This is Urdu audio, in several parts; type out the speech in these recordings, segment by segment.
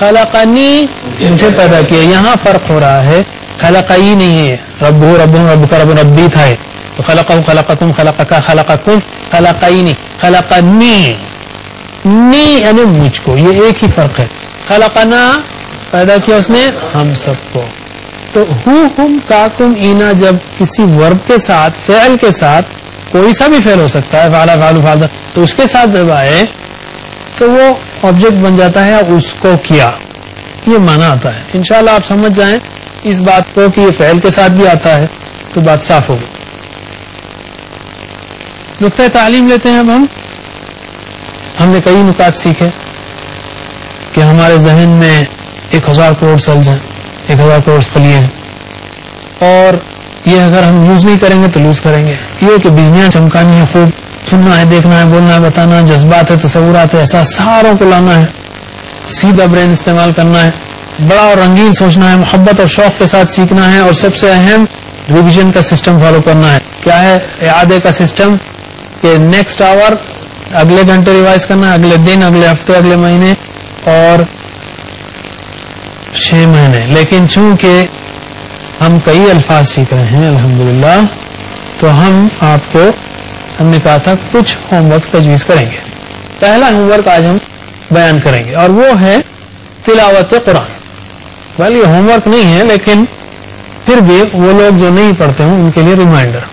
خلقنی مجھے پیدا کیا. یہاں فرق ہو رہا ہے, خلقی نہیں ہے, رب رب رب ربی تھا تو خلقہ خلقکم خلقکا خلقکم خلقینی خلقنی نی یعنی مجھ کو, یہ ایک ہی فرق ہے. خلقنا پیدا کیا اس نے ہم سب کو. تو ہم کاکم اینا جب کسی ورب کے ساتھ فعل کے ساتھ کوئی سا بھی فعل ہو سکتا ہے, فعلا فعلو فعل, تو اس کے ساتھ جب آئے تو وہ آبجیکٹ بن جاتا ہے اس کو کیا, یہ معنی آتا ہے. انشاءاللہ آپ سمجھ جائیں اس بات کو کہ یہ فعل کے ساتھ بھی آتا ہے تو بات صاف ہوگی. نقطۂ تعلیم لیتے ہیں. اب ہم نے کئی نکات سیکھے کہ ہمارے ذہن میں 1000 کروڑ سیلز ہیں, 1000 کروڑ خلیے ہیں, اور یہ اگر ہم یوز نہیں کریں گے تو لوز کریں گے. یہ کہ بجلیاں چمکانی ہے, خوب سننا ہے, دیکھنا ہے, بولنا ہے, بتانا, جذبات ہے, تصورات ہے, ایسا ساروں کو لانا ہے, سیدھا برین استعمال کرنا ہے, بڑا اور رنگین سوچنا ہے, محبت اور شوق کے ساتھ سیکھنا ہے, اور سب سے اہم ریویژن کا سسٹم فالو کرنا ہے. کیا ہے اعادے کا سسٹم کہ نیکسٹ آور اگلے گھنٹے ریوائز کرنا ہے, اگلے دن, اگلے ہفتے, اگلے مہینے اور 6 مہینے. لیکن چونکہ ہم کئی الفاظ سیکھ رہے ہیں الحمدللہ, تو ہم نے کہا تھا کچھ ہوم ورکس تجویز کریں گے. پہلا ہوم ورک آج ہم بیان کریں گے اور وہ ہے تلاوت قرآن. ویل یہ ہوم ورک نہیں ہے, لیکن پھر بھی وہ لوگ جو نہیں پڑھتے ہیں ان کے لیے ریمائنڈر.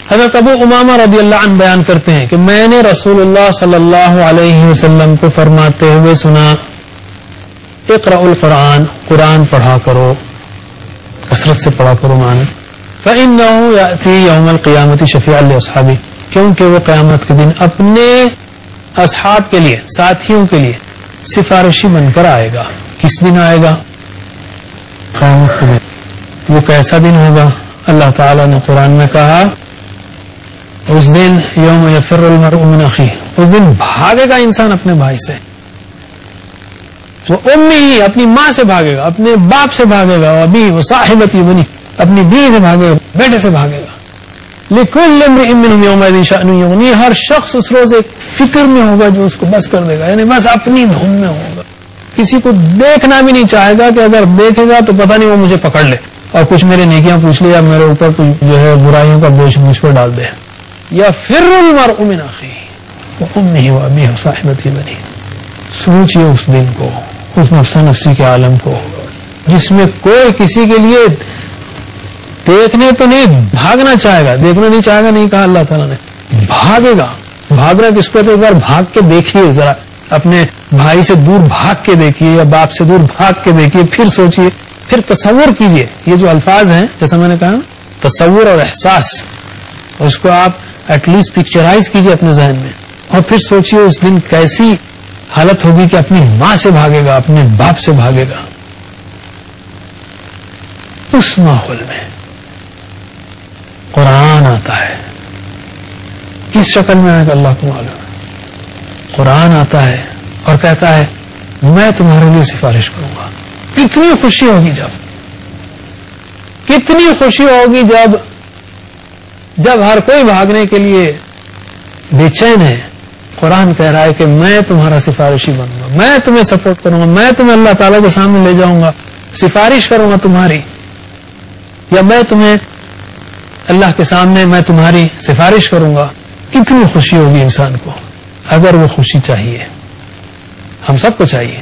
حضرت ابو امامہ رضی اللہ عنہ بیان کرتے ہیں کہ میں نے رسول اللہ صلی اللہ علیہ وسلم کو فرماتے ہوئے سنا, اقرأ القرآن, قرآن پڑھا کرو, کثرت سے پڑھا کرو. معنی فإنه يأتي يوم القيامة شفيعا لأصحابه, کیونکہ وہ قیامت کے دن اپنے اصحاب کے لیے, ساتھیوں کے لیے سفارشی بن کر آئے گا. کس دن آئے گا؟ قیامت کے دن. وہ کیسا دن ہوگا؟ اللہ تعالی نے قرآن میں کہا اس دن یوم یفر المرء من اخیہ, اس دن بھاگے گا انسان اپنے بھائی سے. وہ امی ہی اپنی ماں سے بھاگے گا, اپنے باپ سے بھاگے گا, ابھی وہ صاحبتی بنی اپنی بیوی سے بھاگے گا, بیٹے سے بھاگے گا. لکل امرئ منہم یومئذ شأن یغنیہ, ہر شخص اس روز ایک فکر میں ہوگا جو اس کو بس کر دے گا, یعنی بس اپنی دھن میں ہوگا. کسی کو دیکھنا بھی نہیں چاہے گا کہ اگر دیکھے گا تو پتہ نہیں وہ مجھے پکڑ لے اور کچھ میرے نیکیاں پوچھ لے, یا میرے اوپر کچھ جو ہے برائیوں کا بوجھ مجھ پر ڈال دے. یفر المرء من اخیہ وامہ وابیہ وصاحبتہ بنیہ. سوچئے اس دن کو, اس نفسا نفسی کے عالم کو جس میں کوئی کسی کے لیے دیکھنے تو نہیں, بھاگنا چاہے گا, دیکھنا نہیں چاہے گا نہیں کہا اللہ تعالیٰ نے, بھاگے گا. بھاگنا کس کو, تو ایک بار بھاگ کے دیکھیے, ذرا اپنے بھائی سے دور بھاگ کے دیکھیے یا باپ سے دور بھاگ کے دیکھیے, پھر سوچیے, پھر تصور کیجیے. یہ جو الفاظ ہیں جیسا میں نے کہا تصور اور احساس, اس کو آپ ایٹ لیسٹ پکچرائز کیجیے اپنے ذہن میں, اور پھر سوچیے اس دن کیسی حالت ہوگی کہ اپنی ماں سے بھاگے گا, اپنے باپ سے بھاگے گا. اس ماحول میں قرآن آتا ہے. کس شکل میں آئے گا اللہ کو معلوم ہے. قرآن آتا ہے اور کہتا ہے میں تمہارے لیے سفارش کروں گا. کتنی خوشی ہوگی جب, کتنی خوشی ہوگی جب ہر کوئی بھاگنے کے لیے بے چین ہے. قرآن کہہ رہا ہے کہ میں تمہارا سفارشی بنوں گا, میں تمہیں سپورٹ کروں گا, میں تمہیں اللہ تعالیٰ کے سامنے لے جاؤں گا, سفارش کروں گا تمہاری, یا میں تمہیں اللہ کے سامنے میں تمہاری سفارش کروں گا. کتنی خوشی ہوگی انسان کو اگر وہ خوشی چاہیے. ہم سب کو چاہیے.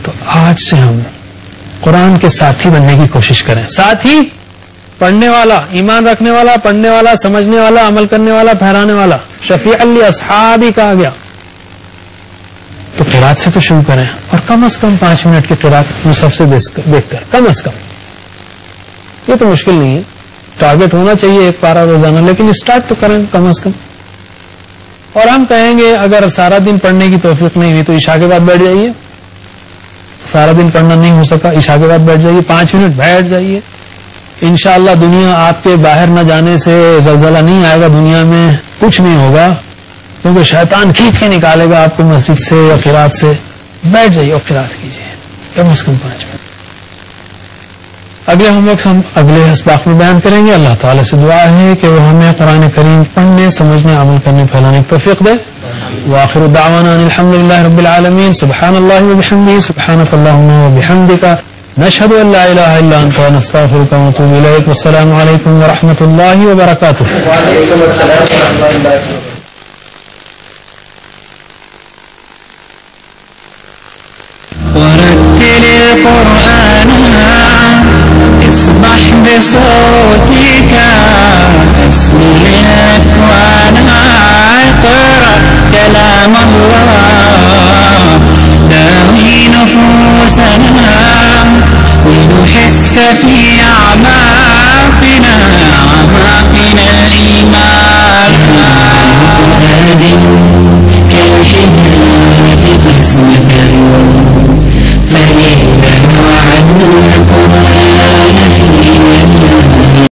تو آج سے ہم قرآن کے ساتھی بننے کی کوشش کریں. ساتھی پڑھنے والا, ایمان رکھنے والا, پڑھنے والا, سمجھنے والا, عمل کرنے والا, پھیرانے والا. شفیع الاصحاب کہا گیا. تو قرات سے تو شروع کریں, اور کم از کم 5 منٹ کی قرات مصحف سے دیکھ کر, کم از کم. یہ تو مشکل نہیں ہے, ٹارگٹ ہونا چاہیے 1 پارہ روزانہ, لیکن اسٹارٹ تو کریں کم از کم. اور ہم کہیں گے اگر سارا دن پڑھنے کی توفیق نہیں ہوئی تو عشاء کے بعد بیٹھ جائیے. سارا دن پڑھنا نہیں ہو سکا, عشاء کے بعد بیٹھ جائیے, 5 منٹ بیٹھ جائیے. انشاءاللہ دنیا آپ کے باہر نہ جانے سے زلزلہ نہیں آئے گا, دنیا میں کچھ نہیں ہوگا, کیونکہ شیطان کھینچ کے نکالے گا آپ کو مسجد سے یا قرات سے. بیٹھ جائیے اور قرات کیجیے کم از کم 5 منٹ. اگلے ہوم ورکس ہم اگلے اسباق میں بیان کریں گے. اللہ تعالیٰ سے دعا ہے کہ وہ ہمیں قرآن کریم پڑھنے سمجھنے عمل کرنے پھیلانے کی توفیق دے. وآخر دعوانا ان الحمد للہ رب العالمین. سبحان اللہ وبحمدہ سبحانک اللہم وبحمدک نشہد ان لا الہ الا انت نستغفرک ونتوب الیک. والسلام علیکم ورحمۃ اللہ وبرکاتہ. وعلیکم السلام ورحمۃ اللہ. ورتل القرآن اصبح بصوتك اسمع